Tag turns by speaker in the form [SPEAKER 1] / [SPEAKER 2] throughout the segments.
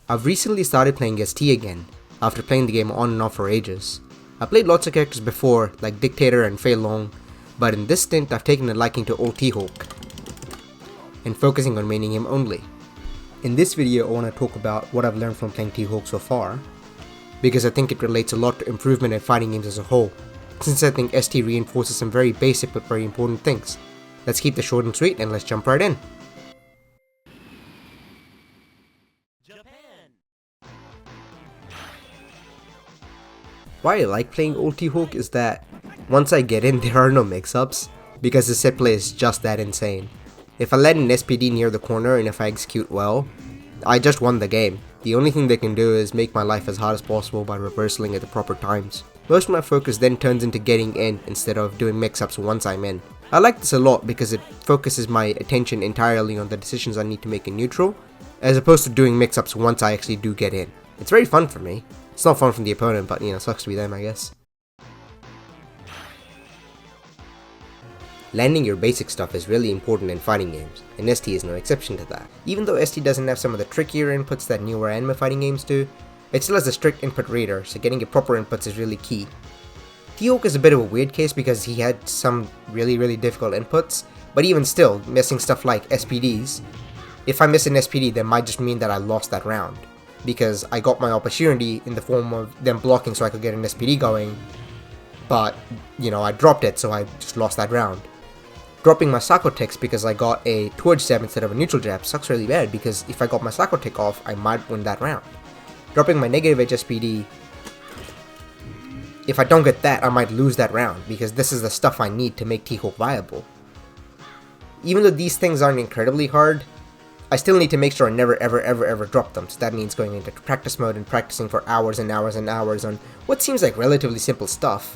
[SPEAKER 1] I've recently started playing ST again, after playing the game on and off for ages. I played lots of characters before, like Dictator and Fei Long, but in this stint I've taken a liking to old T-Hawk, and focusing on maining him only. In this video I want to talk about what I've learned from playing T-Hawk so far, because I think it relates a lot to improvement in fighting games as a whole, since I think ST reinforces some very basic but very important things. Let's keep this short and sweet and let's jump right in. Why I like playing old T-Hawk is that once I get in there are no mix-ups, because the set play is just that insane. If I land an SPD near the corner and if I execute well, I just won the game. The only thing they can do is make my life as hard as possible by reversing at the proper times. Most of my focus then turns into getting in instead of doing mix-ups once I'm in. I like this a lot because it focuses my attention entirely on the decisions I need to make in neutral, as opposed to doing mix-ups once I actually do get in. It's very fun for me. It's not fun from the opponent, but sucks to be them, I guess. Landing your basic stuff is really important in fighting games, and ST is no exception to that. Even though ST doesn't have some of the trickier inputs that newer anime fighting games do, it still has a strict input reader, so getting your proper inputs is really key. T-Hawk is a bit of a weird case because he had some really difficult inputs, but even still, missing stuff like SPDs, if I miss an SPD that might just mean that I lost that round, because I got my opportunity in the form of them blocking so I could get an SPD going, but I dropped it, so I just lost that round. Dropping my Sako Ticks because I got a Twitch jab instead of a neutral jab sucks really bad, because if I got my Sako Tick off, I might win that round. Dropping my negative edge SPD, if I don't get that, I might lose that round, because this is the stuff I need to make T-Hawk viable. Even though these things aren't incredibly hard, I still need to make sure I never ever drop them, so that means going into practice mode and practicing for hours and hours and hours on what seems like relatively simple stuff,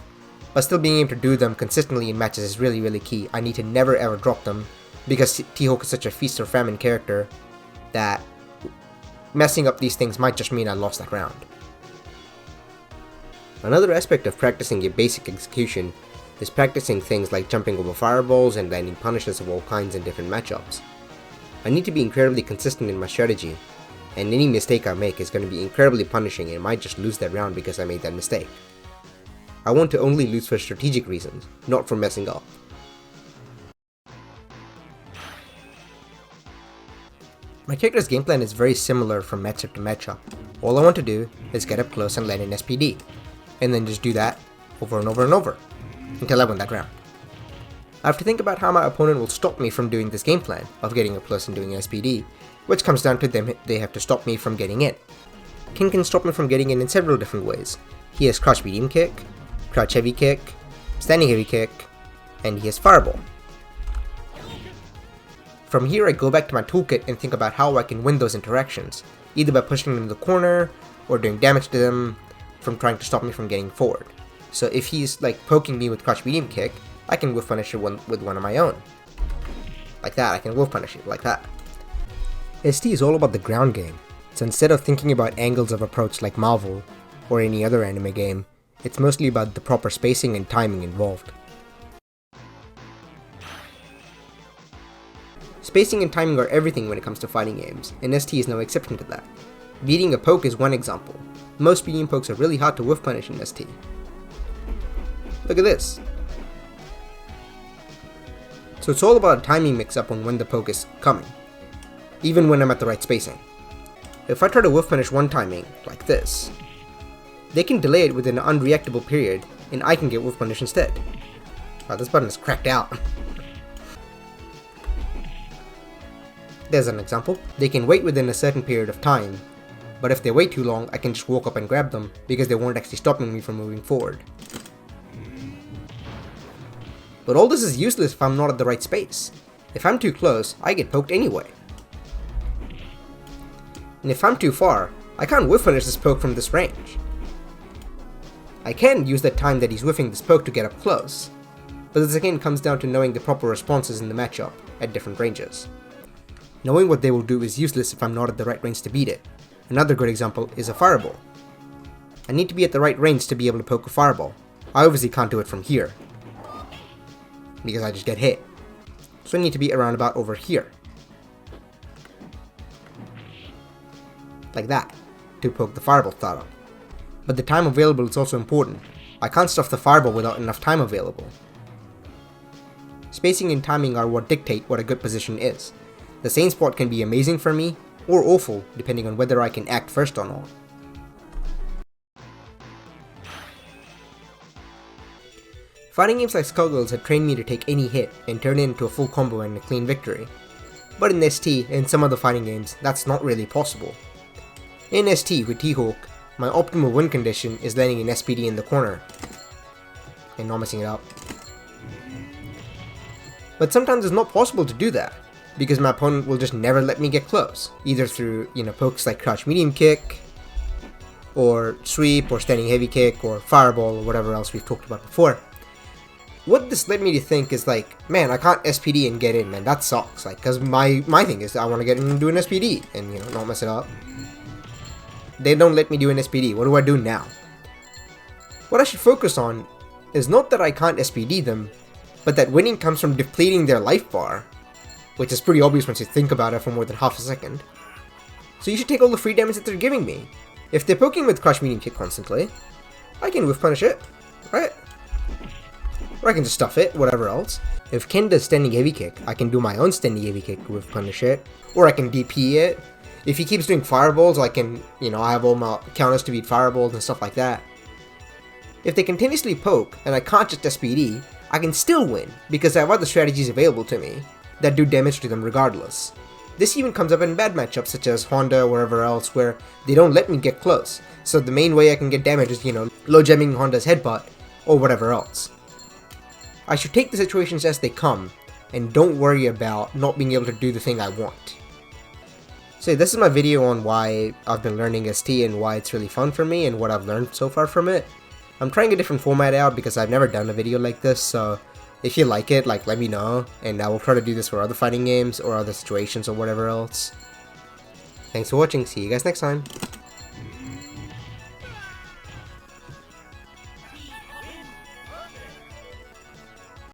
[SPEAKER 1] but still being able to do them consistently in matches is really key. I need to never ever drop them, because T-Hawk is such a feast or famine character that messing up these things might just mean I lost that round. Another aspect of practicing your basic execution is practicing things like jumping over fireballs and landing punishes of all kinds in different matchups. I need to be incredibly consistent in my strategy, and any mistake I make is going to be incredibly punishing and I might just lose that round because I made that mistake. I want to only lose for strategic reasons, not for messing up. My character's game plan is very similar from matchup to matchup. All I want to do is get up close and land an SPD, and then just do that over and over and over, until I win that round. I have to think about how my opponent will stop me from doing this game plan of getting up close and doing an SPD, which comes down to they have to stop me from getting in. King can stop me from getting in several different ways. He has crouch medium kick, crouch heavy kick, standing heavy kick, and he has fireball. From here I go back to my toolkit and think about how I can win those interactions, either by pushing them in the corner, or doing damage to them from trying to stop me from getting forward. So if he's like poking me with crouch medium kick, I can wolf punish it with one of my own. Like that, I can wolf punish it like that. ST is all about the ground game, so instead of thinking about angles of approach like Marvel, or any other anime game, it's mostly about the proper spacing and timing involved. Spacing and timing are everything when it comes to fighting games, and ST is no exception to that. Beating a poke is one example. Most medium pokes are really hard to wolf punish in ST. Look at this. So it's all about a timing mix-up on when the poke is coming, even when I'm at the right spacing. If I try to wolf punish one timing, like this, they can delay it within an unreactable period, and I can get wolf punish instead. Wow, this button is cracked out. There's an example. They can wait within a certain period of time, but if they wait too long, I can just walk up and grab them, because they weren't actually stopping me from moving forward. But all this is useless if I'm not at the right space. If I'm too close, I get poked anyway. And if I'm too far, I can't whiff punish this poke from this range. I can use that time that he's whiffing this poke to get up close, but this again comes down to knowing the proper responses in the matchup at different ranges. Knowing what they will do is useless if I'm not at the right range to beat it. Another good example is a fireball. I need to be at the right range to be able to poke a fireball. I obviously can't do it from here, because I just get hit. So I need to be around about over here. like that, to poke the fireball starter. But the time available is also important. I can't stuff the fireball without enough time available. Spacing and timing are what dictate what a good position is. The same spot can be amazing for me, or awful, depending on whether I can act first or not. Fighting games like Skullgirls had trained me to take any hit and turn it into a full combo and a clean victory. But in ST and some other fighting games, that's not really possible. In ST with T-Hawk, my optimal win condition is landing an SPD in the corner and not messing it up. But sometimes it's not possible to do that, because my opponent will just never let me get close, either through, pokes like crouch medium kick, or sweep, or standing heavy kick, or fireball, or whatever else we've talked about before. What this led me to think is like, man, I can't SPD and get in, man, that sucks, like, cause my thing is I want to get in and do an SPD, and not mess it up. They don't let me do an SPD, what do I do now? What I should focus on is not that I can't SPD them, but that winning comes from depleting their life bar, which is pretty obvious once you think about it for more than half a second. So you should take all the free damage that they're giving me. If they're poking with crush medium kick constantly, I can whiff punish it, right? Or I can just stuff it, whatever else. If Ken does standing heavy kick, I can do my own standing heavy kick to whiff punish it, or I can DP it. If he keeps doing fireballs, I can, I have all my counters to beat fireballs and stuff like that. If they continuously poke, and I can't just SPD, I can still win, because I have other strategies available to me that do damage to them regardless. This even comes up in bad matchups such as Honda or wherever else where they don't let me get close, so the main way I can get damage is, low jamming Honda's headbutt or whatever else. I should take the situations as they come, and don't worry about not being able to do the thing I want. So this is my video on why I've been learning ST and why it's really fun for me and what I've learned so far from it. I'm trying a different format out because I've never done a video like this, so if you like it, let me know, and I will try to do this for other fighting games or other situations or whatever else. Thanks for watching, see you guys next time.